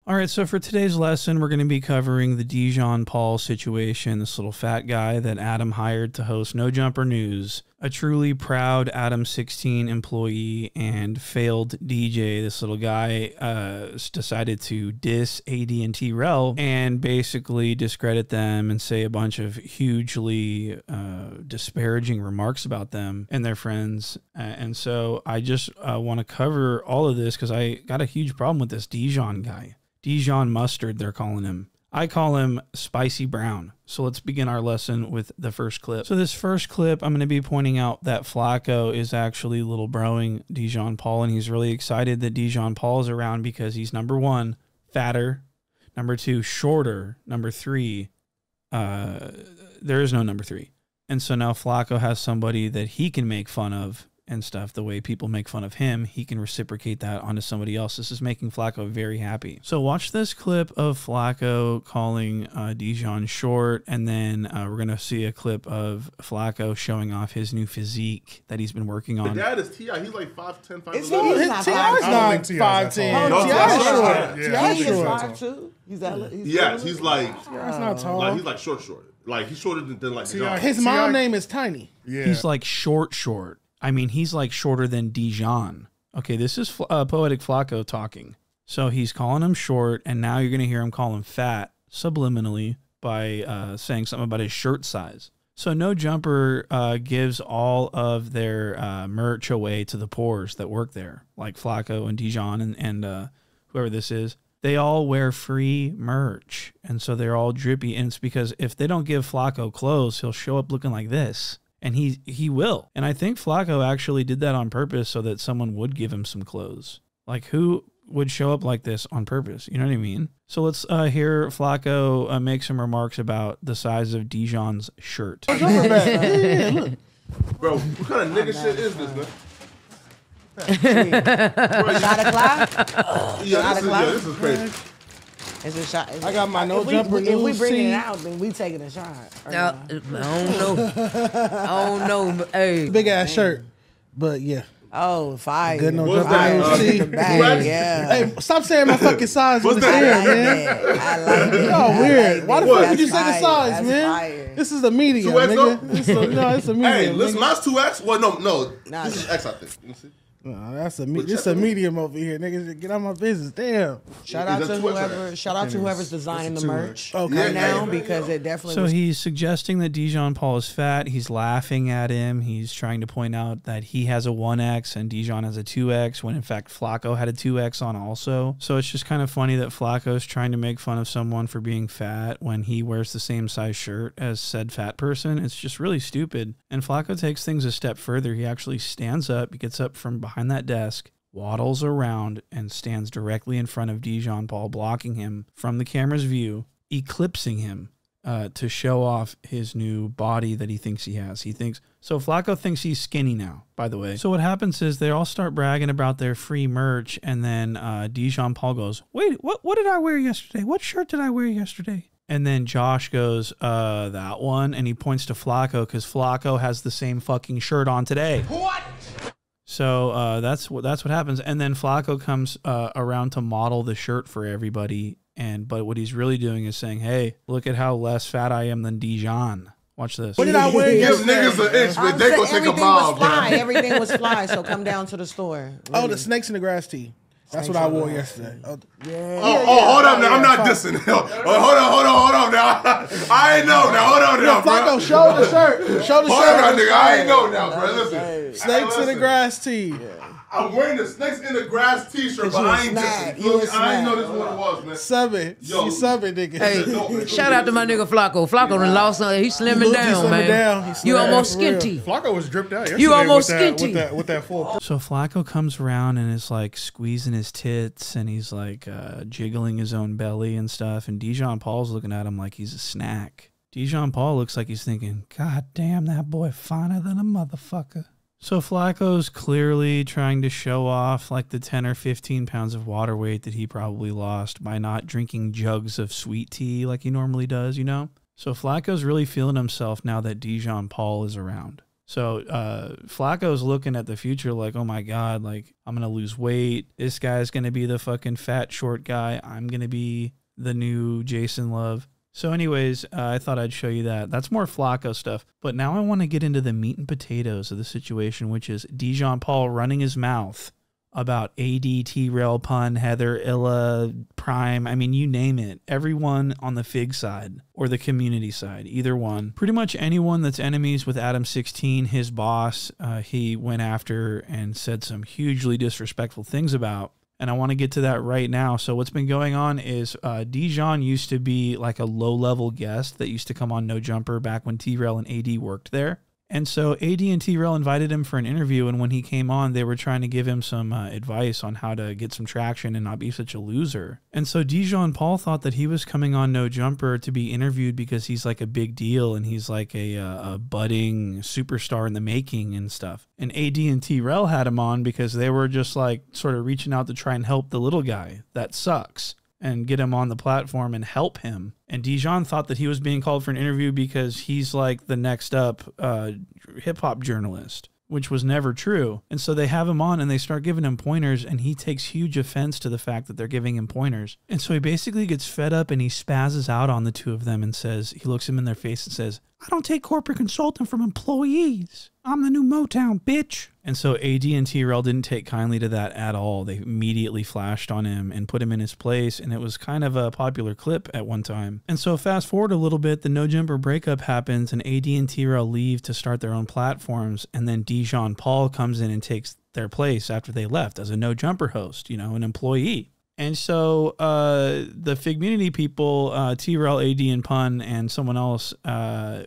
All right, so for today's lesson, we're going to be covering the Dejon Paul situation, this little fat guy that Adam hired to host No Jumper News, a truly proud Adam 16 employee and failed DJ. This little guy decided to diss AD and Trell and basically discredit them and say a bunch of hugely disparaging remarks about them and their friends. And so I just want to cover all of this because I got a huge problem with this Dejon guy. Dejon Mustard, they're calling him. I call him Spicy Brown. So let's begin our lesson with the first clip. So this first clip, I'm going to be pointing out that Flacco is actually little broing Dejon Paul, and he's really excited that Dejon Paul is around because he's number one, fatter, number two, shorter, number three, there is no number three. And so now Flacco has somebody that he can make fun of and stuff. The way people make fun of him, he can reciprocate that onto somebody else. This is making Flacco very happy. So watch this clip of Flacco calling Dejon short, and then we're going to see a clip of Flacco showing off his new physique that he's been working on. The dad is T.I. He's like 5'10", 5'11". He's not 5'10". No, T.I.'s short. Yeah, He's short. 5'2". Yes, he's like, That's not tall. like he's like short. Like he's shorter than like John. His mom name is Tiny. Yeah. He's like short. I mean, he's like shorter than Dejon. Okay, this is Poetic Flacco talking. So he's calling him short, and now you're going to hear him call him fat subliminally by saying something about his shirt size. So No Jumper gives all of their merch away to the poors that work there, like Flacco and Dejon and whoever this is. They all wear free merch, and so they're all drippy, and it's because if they don't give Flacco clothes, he'll show up looking like this. And he will. And I think Flacco actually did that on purpose so that someone would give him some clothes. Like, who would show up like this on purpose? You know what I mean? So let's hear Flacco make some remarks about the size of Dejon's shirt. Bro, what kind of nigga shit is this, man? Shot o'clock? This is crazy. It's a shot. I got my No Jumper News. If we bring it out, then we taking a shot. I don't know. Hey, Big ass shirt. But yeah. Oh, fire. Good No What's Jumper News. that? Yeah. Hey, stop saying my fucking size in What's the that? air, I like man. that. I like it. Oh, weird. Why the fuck That's would you say the fire. size, That's man? fire. This is a medium, 2X nigga. No, it's a medium. Hey, listen, nigga. mine's 2X. Well, no, Nah, this is X, I think. Let me see. No, that's a medium over here, nigga. Get out my business. Damn. Shout out Is to that whoever. Shout out to whoever's designing the merch Okay. right now Yeah. because it definitely. So was he's suggesting that Dejon Paul is fat. He's laughing at him. He's trying to point out that he has a 1X and Dejon has a 2X, when in fact Flacco had a 2X on also. So it's just kind of funny that Flacco's trying to make fun of someone for being fat when he wears the same size shirt as said fat person. It's just really stupid. And Flacco takes things a step further. He actually stands up, he gets up from behind that desk, waddles around, and stands directly in front of Dejon Paul, blocking him from the camera's view, eclipsing him to show off his new body that he thinks he has. So Flacco thinks he's skinny now, by the way. So what happens is they all start bragging about their free merch, and then Dejon Paul goes, wait, what did I wear yesterday? What shirt did I wear yesterday? And then Josh goes, that one, and he points to Flacco because Flacco has the same fucking shirt on today. What? So that's what happens, and then Flacco comes around to model the shirt for everybody, but what he's really doing is saying, "Hey, look at how less fat I am than Dejon." Watch this. What did I wear Give yesterday? niggas an inch, but they gonna take a everything mile, was fly. bro. Everything was fly. So come down to the store. Oh, the snakes in the grass tee. That's what I wore yesterday. Oh, Hold up now. I'm not dissing him. Hold on now. I ain't know now. Hold on now, Flacco, bro. show the shirt. Show the Hold on now, shirt. nigga. I ain't know now, bro. Listen. Snakes in the grass tee. I'm wearing the Snakes in the Grass t-shirt, but you a I ain't snack. dissing. You a I snack. ain't know this is what it was, man. Subbing. Yo. You subbing, nigga. hey, shout out to my nigga Flacco. Flacco done lost something. He's slimming down, man. You almost skinty. Flacco was dripped out yesterday. You almost with that, skinty. with that full. So Flacco comes around and is like squeezing his tits, and he's like jiggling his own belly and stuff, and Dejon Paul's looking at him like he's a snack. Dejon Paul looks like he's thinking, God damn, that boy finer than a motherfucker. So Flacco's clearly trying to show off like the 10 or 15 pounds of water weight that he probably lost by not drinking jugs of sweet tea like he normally does, you know? So Flacco's really feeling himself now that Dejon Paul is around. So Flacco's looking at the future like, oh my God, like I'm going to lose weight. This guy's going to be the fucking fat, short guy. I'm going to be the new Jason Love. So anyways, I thought I'd show you that. That's more Flacco stuff. But now I want to get into the meat and potatoes of the situation, which is Dejon Paul running his mouth about AD, Trell, Pun, Heather, Illa, Prime. I mean, you name it. Everyone on the Fig side or the community side, either one. Pretty much anyone that's enemies with Adam 16, his boss, he went after and said some hugely disrespectful things about. And I want to get to that right now. So what's been going on is Dejon used to be like a low-level guest that used to come on No Jumper back when Trell and AD worked there. And so AD and Trell invited him for an interview, and when he came on, they were trying to give him some advice on how to get some traction and not be such a loser. And so Dejon Paul thought that he was coming on No Jumper to be interviewed because he's like a big deal and he's like a budding superstar in the making and stuff. And AD and Trell had him on because they were just like sort of reaching out to try and help the little guy that sucks and get him on the platform and help him. And Dejon thought that he was being called for an interview because he's like the next up hip-hop journalist, which was never true. And so they have him on and they start giving him pointers, and he takes huge offense to the fact that they're giving him pointers. And so he basically gets fed up and he spazzes out on the two of them and says, he looks him in their face and says, I don't take corporate consulting from employees. I'm the new Motown, bitch. And so AD and Trell didn't take kindly to that at all. They immediately flashed on him and put him in his place, and it was kind of a popular clip at one time. And so fast forward a little bit, the No Jumper breakup happens, and AD and Trell leave to start their own platforms, and then Dejon Paul comes in and takes their place after they left as a No Jumper host, you know, an employee. And so the Figmunity people, Trell, AD, and Pun, and someone else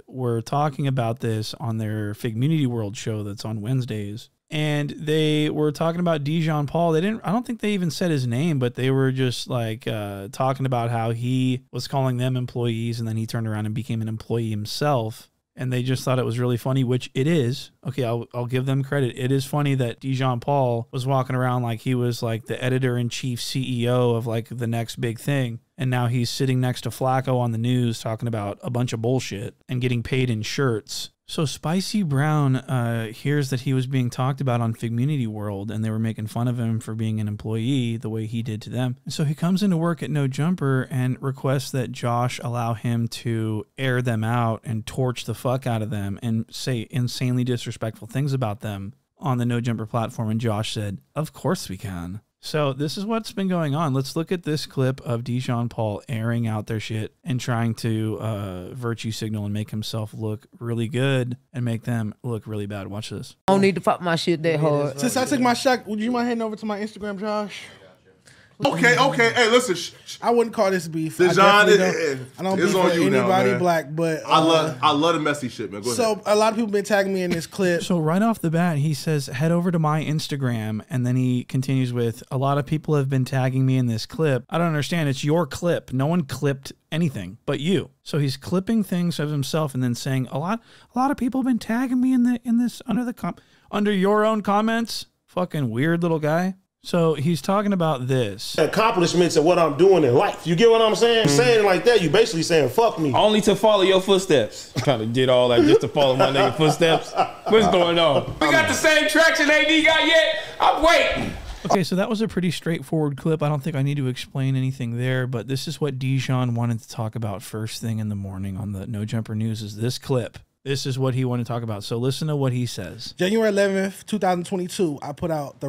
were talking about this on their Figmunity World show that's on Wednesdays. And they were talking about Dejon Paul. I don't think they even said his name, but they were just like talking about how he was calling them employees, and then he turned around and became an employee himself. And they just thought it was really funny, which it is. Okay, I'll give them credit. It is funny that Dejon Paul was walking around like he was like the editor-in-chief CEO of like the next big thing. And now he's sitting next to Flacco on the news talking about a bunch of bullshit and getting paid in shirts. So Spicy Brown hears that he was being talked about on Figmunity World, and they were making fun of him for being an employee the way he did to them. And so he comes into work at No Jumper and requests that Josh allow him to air them out and torch the fuck out of them and say insanely disrespectful things about them on the No Jumper platform. And Josh said, of course we can. So this is what's been going on. Let's look at this clip of Dejon Paul airing out their shit and trying to virtue signal and make himself look really good and make them look really bad. Watch this. I don't need to fuck my shit that hard. Since I took my shot, would you mind heading over to my Instagram, Josh? Okay. Hey, listen. I wouldn't call this beef. Dejon, I don't beef with anybody black, but I love the messy shit, man. Go ahead. A lot of people been tagging me in this clip. So right off the bat, he says, head over to my Instagram, and then he continues with, a lot of people have been tagging me in this clip. I don't understand. It's your clip. No one clipped anything but you. So he's clipping things of himself and then saying, a lot of people have been tagging me in this under your own comments. Fucking weird little guy. So he's talking about this. Accomplishments of what I'm doing in life. You get what I'm saying? Saying it like that, you basically saying, fuck me. Only to follow your footsteps. I'm trying to get all that just to follow my nigga footsteps. What's going on? We got the same traction AD got yet? I'm waiting. Okay, so that was a pretty straightforward clip. I don't think I need to explain anything there, but this is what Dejon wanted to talk about first thing in the morning on the No Jumper News is this clip. This is what he wanted to talk about. So listen to what he says. January 11th, 2022, I put out the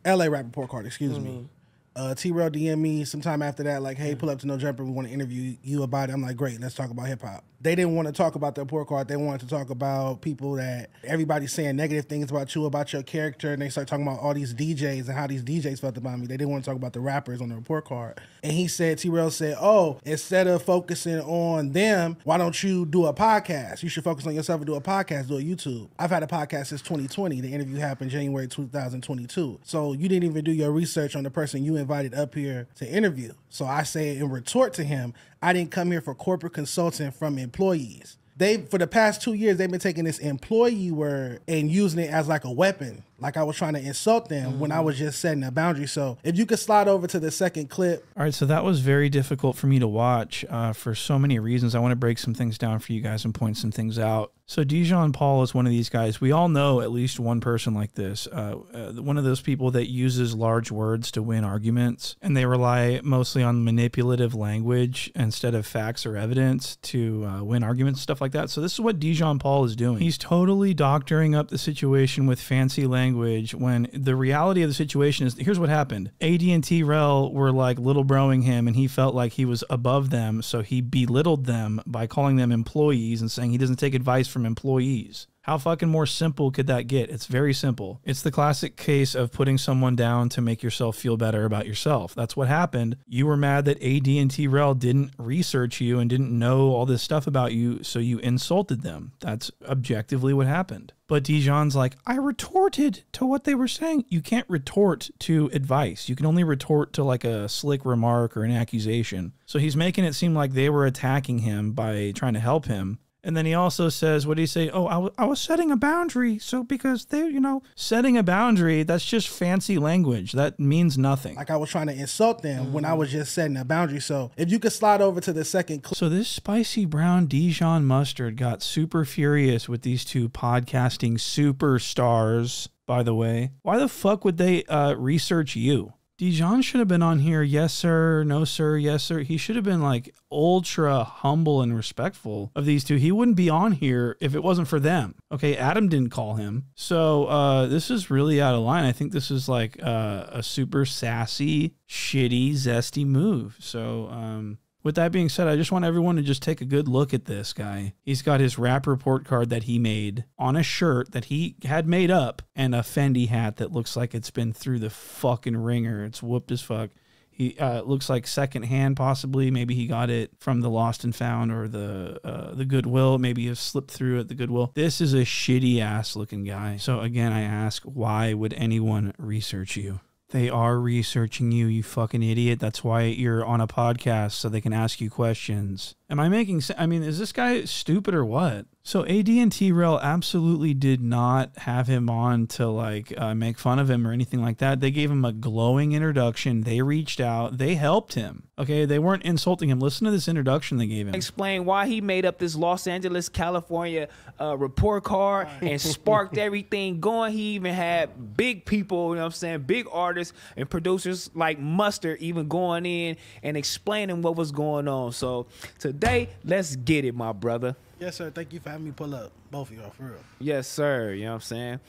LA rap report card, excuse me. Trell DM me sometime after that, like, hey, pull up to No Jumper. We want to interview you about it. I'm like, great, let's talk about hip hop. They didn't want to talk about the report card. They wanted to talk about people that everybody's saying negative things about you, about your character. And they start talking about all these DJs and how these DJs felt about me. They didn't want to talk about the rappers on the report card. And he said, Trell said, oh, instead of focusing on them, why don't you do a podcast? You should focus on yourself and do a podcast, do a YouTube. I've had a podcast since 2020. The interview happened January 2022. So you didn't even do your research on the person you invited up here to interview. So I say in retort to him, I didn't come here for corporate consulting from employees. For the past 2 years, they've been taking this employee word and using it as like a weapon. like I was trying to insult them when I was just setting a boundary. So if you could slide over to the second clip. All right, so that was very difficult for me to watch for so many reasons. I want to break some things down for you guys and point some things out. So Dejon Paul is one of these guys. We all know at least one person like this. One of those people that uses large words to win arguments, and they rely mostly on manipulative language instead of facts or evidence to win arguments, stuff like that. So this is what Dejon Paul is doing. He's totally doctoring up the situation with fancy language when the reality of the situation is, here's what happened. AD and Trell were like little broing him, and he felt like he was above them, so he belittled them by calling them employees and saying he doesn't take advice from employees. How fucking more simple could that get? It's very simple. It's the classic case of putting someone down to make yourself feel better about yourself. That's what happened. You were mad that AD and Trell didn't research you and didn't know all this stuff about you, so you insulted them. That's objectively what happened. But Dejon's like, I retorted to what they were saying. You can't retort to advice. You can only retort to like a slick remark or an accusation. So he's making it seem like they were attacking him by trying to help him. And then he also says, what did he say? Oh, I was setting a boundary. So because they, setting a boundary, that's just fancy language. That means nothing. Like I was trying to insult them when I was just setting a boundary. So if you could slide over to the second clip. So this spicy brown Dijon mustard got super furious with these two podcasting superstars, by the way. Why the fuck would they research you? Dejon should have been on here, yes, sir, no, sir, yes, sir. He should have been like ultra humble and respectful of these two. He wouldn't be on here if it wasn't for them. Okay, Adam didn't call him. So this is really out of line. I think this is like a super sassy, shitty, zesty move. So with that being said, I just want everyone to just take a good look at this guy. He's got his rap report card that he made on a shirt that he had made up and a Fendi hat that looks like it's been through the fucking ringer. It's whooped as fuck. He looks like secondhand, possibly. Maybe he got it from the Lost and Found or the Goodwill. Maybe he slipped through at the Goodwill. This is a shitty ass looking guy. So again, I ask, why would anyone research you? They are researching you, you fucking idiot. That's why you're on a podcast, so they can ask you questions. Am I making sense? I mean, is this guy stupid or what? So AD and Trell absolutely did not have him on to like make fun of him or anything like that. They gave him a glowing introduction. They reached out. They helped him. Okay, they weren't insulting him. Listen to this introduction they gave him. Explain why he made up this Los Angeles, California report card and sparked everything going. He even had big people, you know what I'm saying, big artists and producers like Mustard even going in and explaining what was going on. So today, let's get it, my brother. Yes, sir. Thank you for having me pull up. Both of y'all, for real. Yes, sir. You know what I'm saying?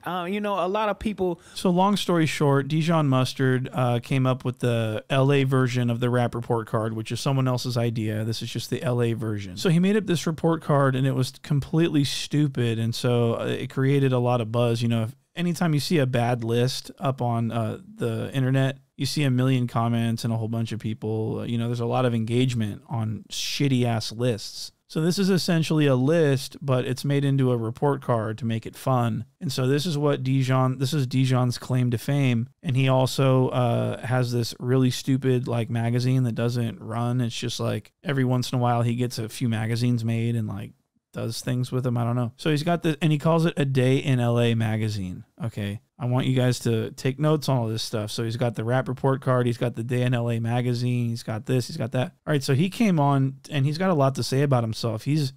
A lot of people... So long story short, Dejon Mustard came up with the LA version of the rap report card, which is someone else's idea. This is just the LA version. So he made up this report card, and it was completely stupid, and so it created a lot of buzz. Anytime you see a bad list up on the internet, you see a million comments and a whole bunch of people. There's a lot of engagement on shitty-ass lists. So this is essentially a list, but it's made into a report card to make it fun. And so this is Dejon's claim to fame. And he also has this really stupid like magazine that doesn't run. It's just like every once in a while he gets a few magazines made and like does things with them. I don't know. So he's got and he calls it A Day in LA magazine. Okay. I want you guys to take notes on all this stuff. So he's got the rap report card. He's got the Day in LA magazine. He's got this. He's got that. All right. So he came on and he's got a lot to say about himself. He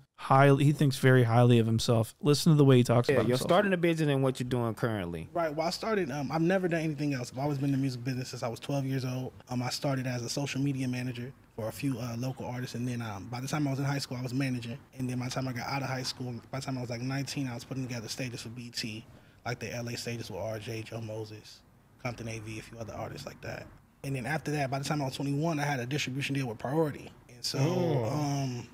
thinks very highly of himself. Listen to the way he talks about himself. You're starting a business and what you're doing currently. Right. Well, I started, I've never done anything else. I've always been in the music business since I was 12 years old. I started as a social media manager for a few local artists. And then by the time I was in high school, I was managing. And then by the time I got out of high school, by the time I was like 19, I was putting together stages for BT, like the LA stages with RJ, Joe Moses, Compton AV, a few other artists like that. And then after that, by the time I was 21, I had a distribution deal with Priority. And so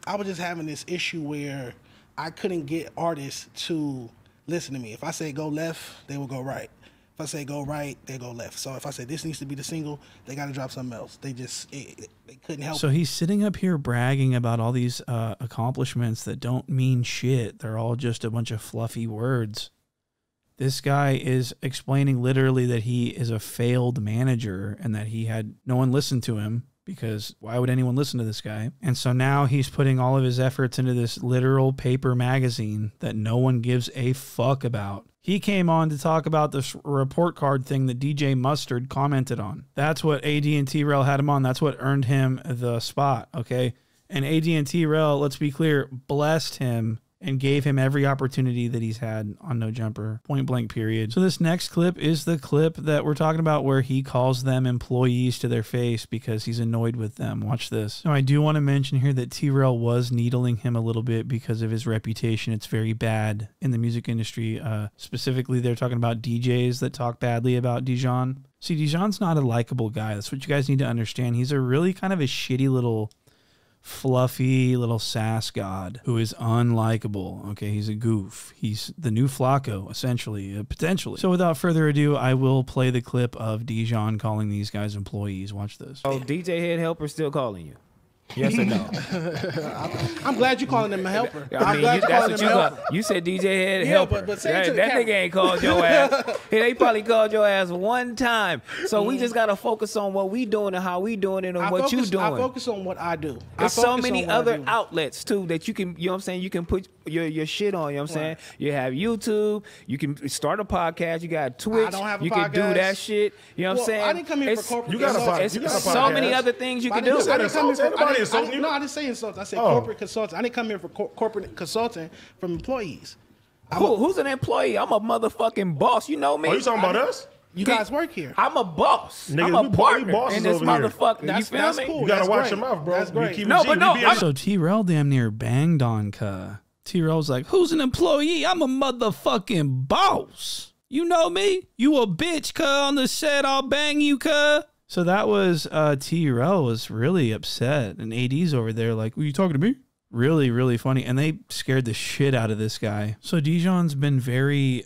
I was just having this issue where I couldn't get artists to listen to me. If I say go left, they will go right. If I say go right, they go left. So if I say this needs to be the single, they got to drop something else. They couldn't help. So he's sitting up here bragging about all these accomplishments that don't mean shit. They're all just a bunch of fluffy words. This guy is explaining literally that he is a failed manager and that he had no one listen to him, because why would anyone listen to this guy? And so now he's putting all of his efforts into this literal paper magazine that no one gives a fuck about. He came on to talk about this report card thing that DJ Mustard commented on. That's what AD and T-Rail had him on. That's what earned him the spot, okay? And AD and T-Rail, let's be clear, blessed him and gave him every opportunity that he's had on No Jumper, point blank period. So this next clip is the clip that we're talking about where he calls them employees to their face because he's annoyed with them. Watch this. Now, I do want to mention here that T-Rail was needling him a little bit because of his reputation. It's very bad in the music industry. Specifically, they're talking about DJs that talk badly about Dejon. See, Dejon's not a likable guy. That's what you guys need to understand. He's a really kind of a shitty little fluffy little sass god who is unlikable. Okay, he's a goof. He's the new Flacco, essentially, potentially. So without further ado, I will play the clip of Dejon calling these guys employees. Watch this. Oh, DJ Head Helper still calling you? Yes or no? I'm glad you're calling him a helper. I mean, that's what you got. You said DJ Head Helper. But say that nigga ain't called your ass. They probably called your ass one time. So we just gotta focus on what we doing and how we doing it and what you doing. I focus on what I do. There's so many other outlets too that you can, you know what I'm saying, you can put your shit on, you know what I'm saying? You have YouTube, you can start a podcast, you got Twitch, I don't have a you podcast. can do that shit, you know what I'm saying? I didn't come here for corporate. You got a podcast. You got a podcast. So many other things you can do. I didn't come here for insulting you? No, I didn't say insulting. I said corporate consulting. I didn't come here for corporate consulting from employees. Who's an employee? I'm a motherfucking boss. You know me. Are you talking about us? You guys work here. I'm a boss. Nigga, I'm a partner bosses in this over here. motherfucker. You feel me? Cool. You gotta That's watch great. your mouth, bro. That's great. No, but no. So T-Rail damn near banged on Kuh. T-Rail's like, who's an employee? I'm a motherfucking boss. You know me? You a bitch, Kuh. On the set, I'll bang you, Kuh. So that was T-Rail was really upset. And AD's over there like, were you talking to me? Really, really funny. And they scared the shit out of this guy. So Dejon's been very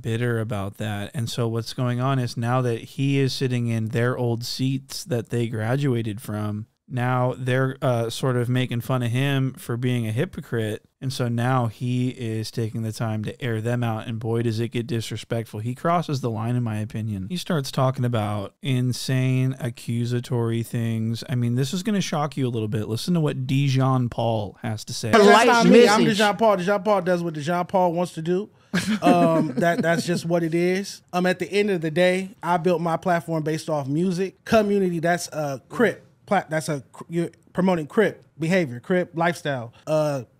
bitter about that. And so what's going on is now that he is sitting in their old seats that they graduated from, now they're sort of making fun of him for being a hypocrite. And so now he is taking the time to air them out. And boy, does it get disrespectful. He crosses the line, in my opinion. He starts talking about insane accusatory things. I mean, this is going to shock you a little bit. Listen to what Dejon Paul has to say. That's not me. I'm Dejon Paul. Dejon Paul does what Dejon Paul wants to do. That's just what it is. At the end of the day, I built my platform based off music. Community, that's Crip. You're promoting Crip behavior, Crip lifestyle.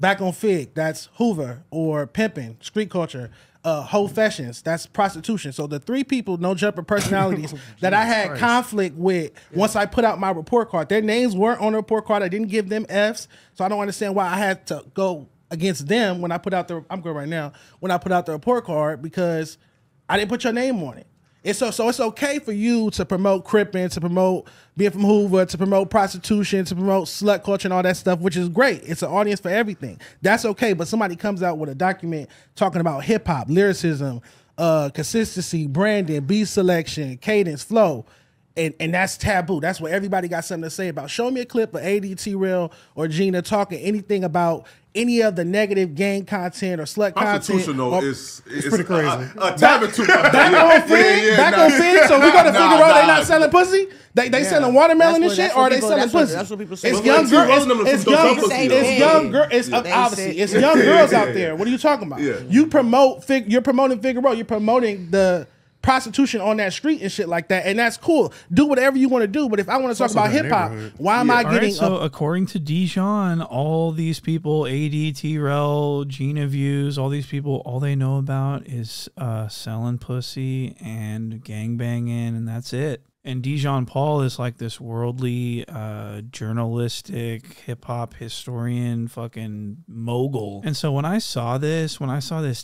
Back on Fig, that's Hoover or pimping, street culture. Whole fashions, that's prostitution. So the three people, No Jumper personalities that I had conflict with once I put out my report card, their names weren't on the report card. I didn't give them Fs, so I don't understand why I had to go against them when I put out I'm good right now, when I put out the report card because I didn't put your name on it. So it's okay for you to promote cripping, to promote being from Hoover, to promote prostitution, to promote slut culture and all that stuff, which is great. It's an audience for everything. That's okay. But somebody comes out with a document talking about hip hop, lyricism, consistency, branding, beat selection, cadence, flow. And that's taboo. That's what everybody got something to say about. Show me a clip of AD, T-Rail, or Gina talking anything about any of the negative gang content or slut content. It's pretty crazy. Back on Fig, so we got to figure out they not selling pussy? They selling watermelon and shit, or are they selling pussy? That's what people say. It's young girls. It's young girls out there. What are you talking about? Yeah. You're promoting Figueroa. You're promoting the prostitution on that street and shit like that, and that's cool. Do whatever you want to do, but if I want to talk about hip hop, why am I getting? So according to Dejon, all these people, AD, T-Rail, Gina Views, all these people, all they know about is selling pussy and gangbanging, and that's it. And Dejon Paul is like this worldly, journalistic, hip-hop historian, fucking mogul. And so when I saw this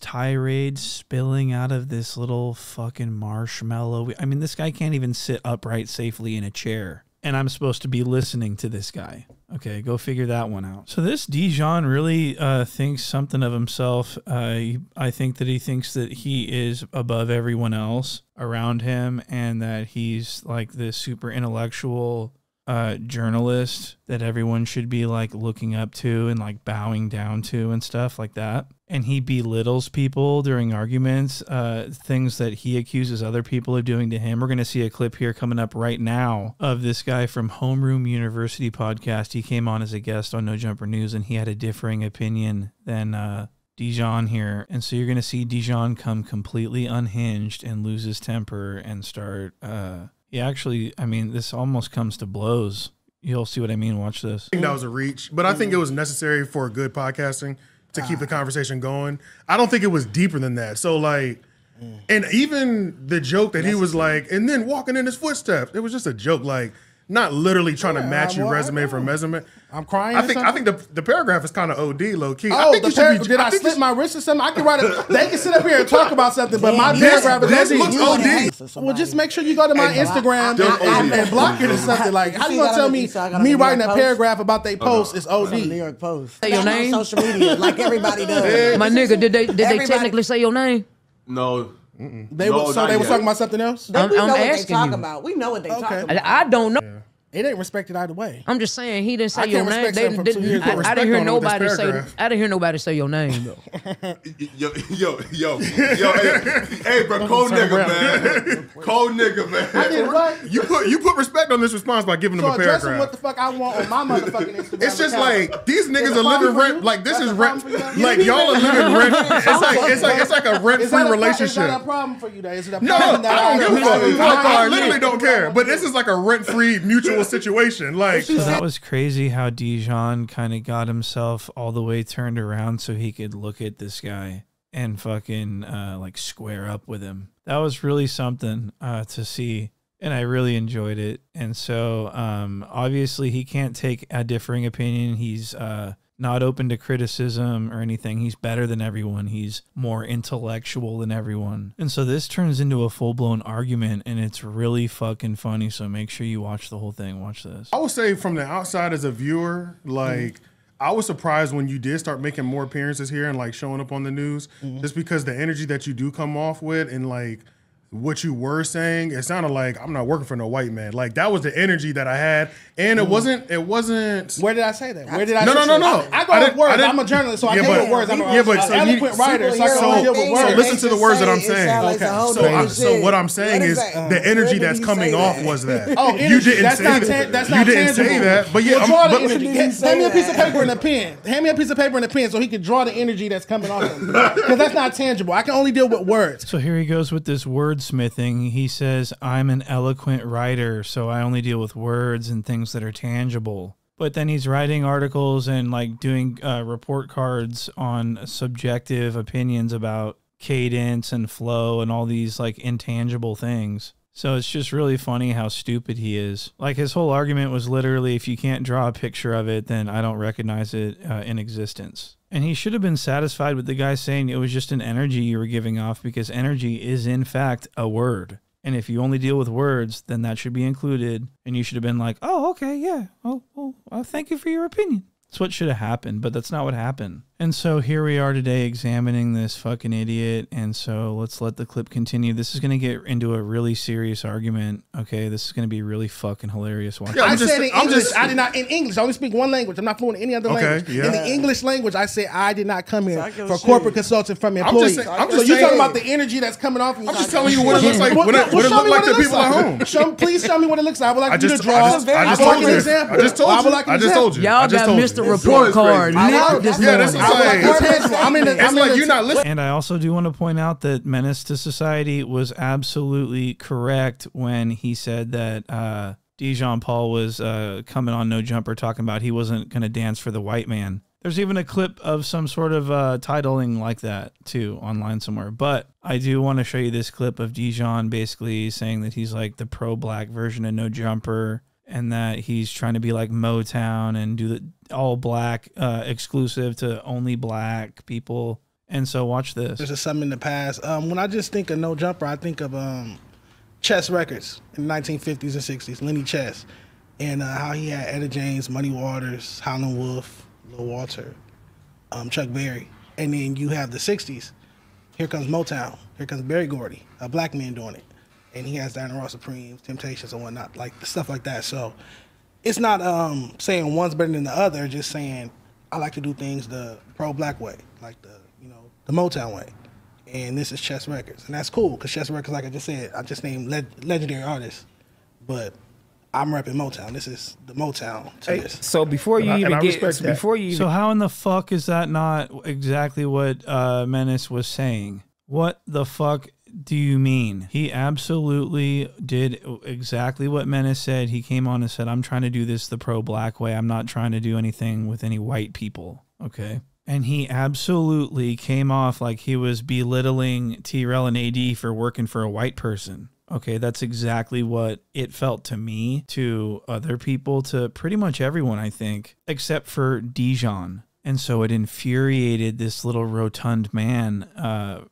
tirade spilling out of this little fucking marshmallow, I mean, this guy can't even sit upright safely in a chair. And I'm supposed to be listening to this guy. Okay, go figure that one out. So this Dejon really thinks something of himself. I think that he thinks that he is above everyone else around him and that he's like this super intellectual journalist that everyone should be like looking up to and like bowing down to and stuff like that. And he belittles people during arguments, things that he accuses other people of doing to him. We're going to see a clip here coming up right now of this guy from Homeroom University podcast. He came on as a guest on No Jumper News, and he had a differing opinion than Dejon here. And so you're going to see Dejon come completely unhinged and lose his temper and start, this almost comes to blows. You'll see what I mean. Watch this. I think that was a reach, but I think it was necessary for good podcasting to keep the conversation going. I don't think it was deeper than that. So like, and even the joke that he was like, and then walking in his footsteps, it was just a joke. Like, not literally trying to match your resume for measurement. I'm crying. I think the paragraph is kind of OD, low key. Oh, did I slip my wrist or something? I can write it. They can sit up here and talk about something, but my paragraph is looks OD. Well, just make sure you go to my Instagram and block it or something. Like, how you gonna tell me writing a paragraph about they post is OD? New York Post. Say your name? Social media, like everybody does. My nigga, did they technically say your name? No. They were talking about something else. We know what they asking talk you. about. We know what they talk about. I don't know. Yeah. It ain't respected either way. I'm just saying he didn't say I your can't name. respect something from 2 years ago. I didn't hear Respect on nobody this say. paragraph. I didn't hear nobody say your name though. Hey, bro, cold nigga, man. Cold nigga, man. I did what? You put respect on this response by giving them So a addressing paragraph. what the fuck I want on my motherfucking Instagram. It's just account. like these niggas Is it are a problem living for rent. you? Like this That's is a rent. problem for you? Like y'all are living rent. It's like a rent Is free that a relationship. problem for you? Though? Is it a No, problem that I don't give a fuck. I I literally don't care. But this is like a rent free mutual situation. Like So that was crazy how Dejon kind of got himself all the way turned around so he could look at this guy and fucking like square up with him. That was really something to see, and I really enjoyed it. And so obviously he can't take a differing opinion. He's not open to criticism or anything. He's better than everyone. He's more intellectual than everyone. And so this turns into a full-blown argument, and it's really fucking funny. So make sure you watch the whole thing. Watch this. I would say from the outside as a viewer, like I was surprised when you did start making more appearances here and like showing up on the news, just because the energy that you do come off with and like what you were saying, it sounded like I'm not working for no white man. Like that was the energy that I had, and it wasn't. Where did I say that? Where did I? No. I go with words. I'm a journalist, so I deal with words. I'm an eloquent writer, so I deal with words. So listen to the words that I'm saying. Okay. So what I'm saying is the energy that's coming off was that. Oh, you didn't say that. That's You not didn't tangible. say that, but yeah, Well, draw the but energy. Hand me a piece of paper and a pen. Hand me a piece of paper and a pen so he can draw the energy that's coming off him. Because that's not tangible. I can only deal with words. So here he goes with this wordsmithing. He says, I'm an eloquent writer, so I only deal with words and things that are tangible. But then he's writing articles and like doing report cards on subjective opinions about cadence and flow and all these like intangible things. So it's just really funny how stupid he is. Like his whole argument was literally, if you can't draw a picture of it, then I don't recognize it in existence. And he should have been satisfied with the guy saying it was just an energy you were giving off, because energy is in fact a word. And if you only deal with words, then that should be included. And you should have been like, oh, okay, yeah. Oh, thank you for your opinion. That's what should have happened, but that's not what happened. And so here we are today examining this fucking idiot. And so let's let the clip continue. This is going to get into a really serious argument. Okay, this is going to be really fucking hilarious. Watch. Yeah, I said in English. I did not in English. I only speak one language. I'm not fluent in any other language. Yeah. In the English language, I said I did not come here for corporate consulting from employees. I'm So just you're saying, talking about the energy that's coming off. I'm just telling you what it looks like. What it looks like to people at home. Please show me what it looks like. I would like you to draw. I just told you. Y'all got Mr. Report Card. It's like you're not listening. And I also do want to point out that Menace to Society was absolutely correct when he said that Dejon Paul was coming on No Jumper talking about he wasn't going to dance for the white man. There's even a clip of some sort of titling like that, too, online somewhere. But I do want to show you this clip of Dejon basically saying that he's like the pro-black version of No Jumper, and that he's trying to be like Motown and do the all black exclusive to only black people. And so watch this. There's just something in the past. When I just think of No Jumper, I think of Chess Records in the 1950s and 60s, Lenny Chess, and how he had Etta James, Muddy Waters, Howlin' Wolf, Lil Walter, Chuck Berry. And then you have the 60s. Here comes Motown. Here comes Berry Gordy, a black man doing it. And he has Diana Ross Supreme, Temptations and whatnot, like stuff like that. So it's not saying one's better than the other, just saying I like to do things the pro-black way, like the Motown way. And this is Chess Records. And that's cool, because Chess Records, like I just said, I just named legendary artists. But I'm repping Motown. This is the Motown to this. So before you even get, so how in the fuck is that not exactly what Menace was saying? What the fuck do you mean? He absolutely did exactly what Menace said. He came on and said, I'm trying to do this the pro-black way. I'm not trying to do anything with any white people. Okay. And he absolutely came off like he was belittling Trell and AD for working for a white person. Okay, that's exactly what it felt to me, to other people, to pretty much everyone, I think, except for Dejon. And so it infuriated this little rotund man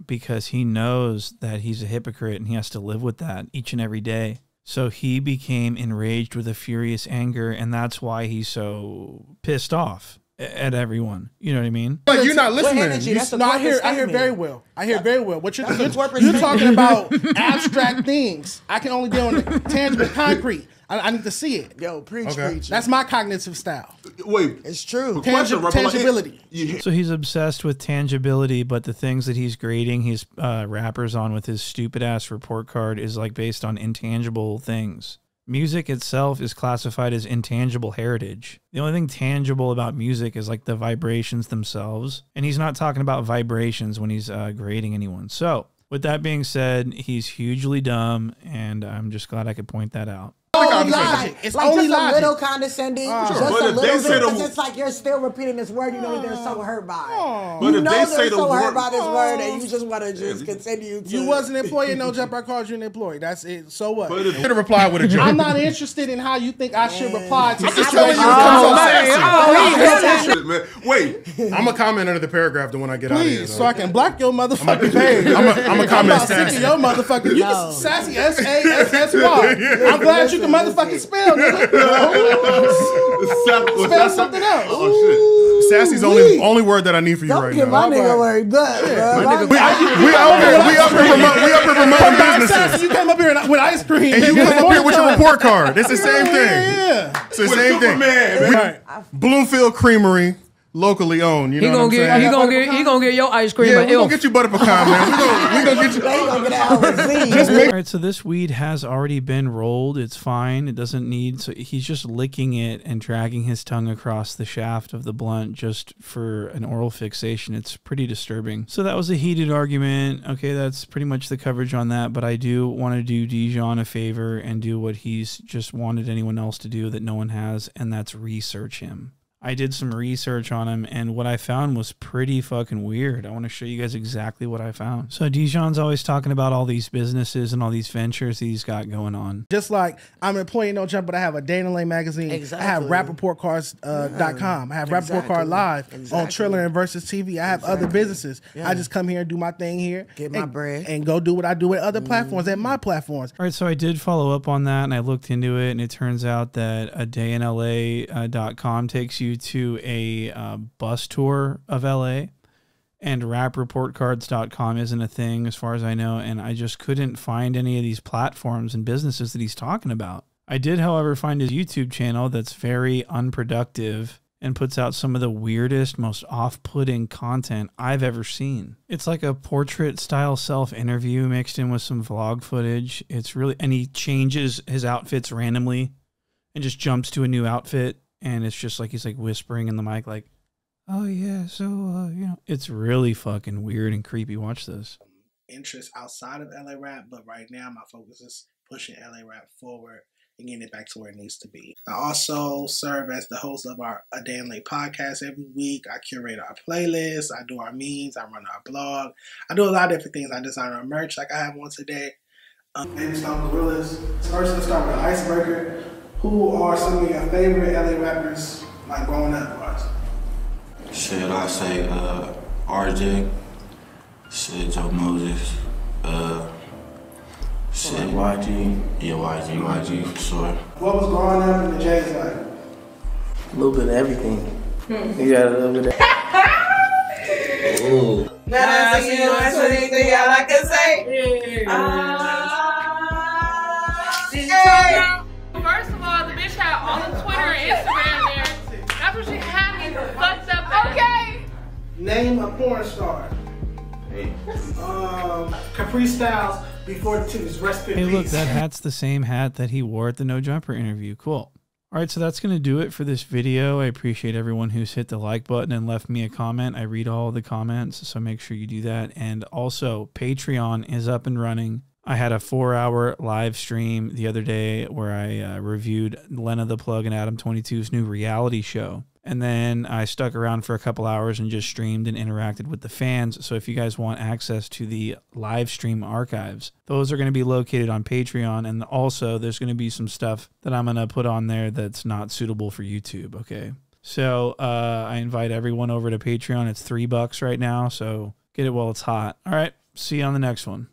because he knows that he's a hypocrite and he has to live with that each and every day. So he became enraged with a furious anger, and that's why he's so pissed off at everyone. You know what I mean? Like, you're not listening. No, I hear very well. I hear very well. What you're talking about abstract things. I can only deal with tangible, concrete. I need to see it. Yo, preach. That's my cognitive style. Wait, it's true. Tangibility. So he's obsessed with tangibility, but the things that he's grading his rappers on with his stupid ass report card is like based on intangible things. Music itself is classified as intangible heritage. The only thing tangible about music is like the vibrations themselves. And he's not talking about vibrations when he's grading anyone. So with that being said, he's hugely dumb, and I'm just glad I could point that out. Only logic. It's like only just logic. A little condescending, just a little bit, because it's like you're still repeating this word. You know they're so hurt by it. But you if know they they're say so hurt by this word, and you just want to just continue to. You was an employee, no jump. I called you an employee. That's it. So what? You should have replied with a joke. I'm not interested in how you think I should reply to. I'm just telling you. Wait, I'm a comment under the paragraph the when I get out of here. So I can block your motherfucking page. I'm a comment sassy. Sick of your motherfucking. You can sassy SASSY. I'm glad you can motherfucking spell. Spell something else. Oh shit. Sassy's only word that I need for you right now. Don't get my nigga worried, but we up here promoting businesses. Sassy, you came up here with ice cream, and you come up here with your report card. It's the same thing. Yeah. It's the same thing. Bloomfield Creamery. Locally owned, you know what I'm saying? He gonna get your ice cream. Yeah, we gonna get you butter pecan, man. We gonna get you. All right, so this weed has already been rolled. It's fine. It doesn't need. So he's just licking it and dragging his tongue across the shaft of the blunt just for an oral fixation. It's pretty disturbing. So that was a heated argument. Okay, that's pretty much the coverage on that. But I do want to do Dejon a favor and do what he's just wanted anyone else to do that no one has, and that's research him. I did some research on him, and what I found was pretty fucking weird. I want to show you guys exactly what I found. So Dejon's always talking about all these businesses and all these ventures he's got going on. Just like I'm an employee, no jump, but I have a Day in the Lane magazine. Exactly. I have RapReportCards.com. I have Report Card Live on Triller and Versus TV. I have other businesses. I just come here and do my thing here. Get my bread. And go do what I do at other platforms, at my platforms. All right, so I did follow up on that, and I looked into it, and it turns out that a dayinla.com takes you to a bus tour of LA, and rapreportcards.com isn't a thing as far as I know, and I just couldn't find any of these platforms and businesses that he's talking about. I did, however, find his YouTube channel that's very unproductive and puts out some of the weirdest, most off-putting content I've ever seen. It's like a portrait-style self-interview mixed in with some vlog footage. It's really, and he changes his outfits randomly and just jumps to a new outfit. And it's just like he's like whispering in the mic like, oh yeah, so, you know. It's really fucking weird and creepy. Watch this. Interest outside of LA rap, but right now my focus is pushing LA rap forward and getting it back to where it needs to be. I also serve as the host of our A Day in LA podcast every week. I curate our playlists. I do our memes. I run our blog. I do a lot of different things. I design our merch like I have one today. Maybe some gorillas. First, let's start with Iceberger. Who are some of your favorite LA rappers, like growing up, was? Shit, I say RJ. Shit, Joe Moses. Shit, YG. Yeah, YG for sure. What was growing up in the J's like? A little bit of everything. You got a little bit of. Ooh. Now I see you on anything y'all like to say. Hey. First of all, the bitch had all the Twitter and Instagram there. That's what she had me fucked up at. Okay. Name a porn star. Hey. Capri Styles before the twos. Rest in Hey, peace. look, that hat's the same hat that he wore at the No Jumper interview. Cool. All right, so that's going to do it for this video. I appreciate everyone who's hit the like button and left me a comment. I read all the comments, so make sure you do that. And also, Patreon is up and running. I had a 4-hour live stream the other day where I reviewed Lena the Plug and Adam 22's new reality show. And then I stuck around for a couple hours and just streamed and interacted with the fans. So if you guys want access to the live stream archives, those are going to be located on Patreon. And also there's going to be some stuff that I'm going to put on there that's not suitable for YouTube. Okay. So I invite everyone over to Patreon. It's $3 right now. So get it while it's hot. All right. See you on the next one.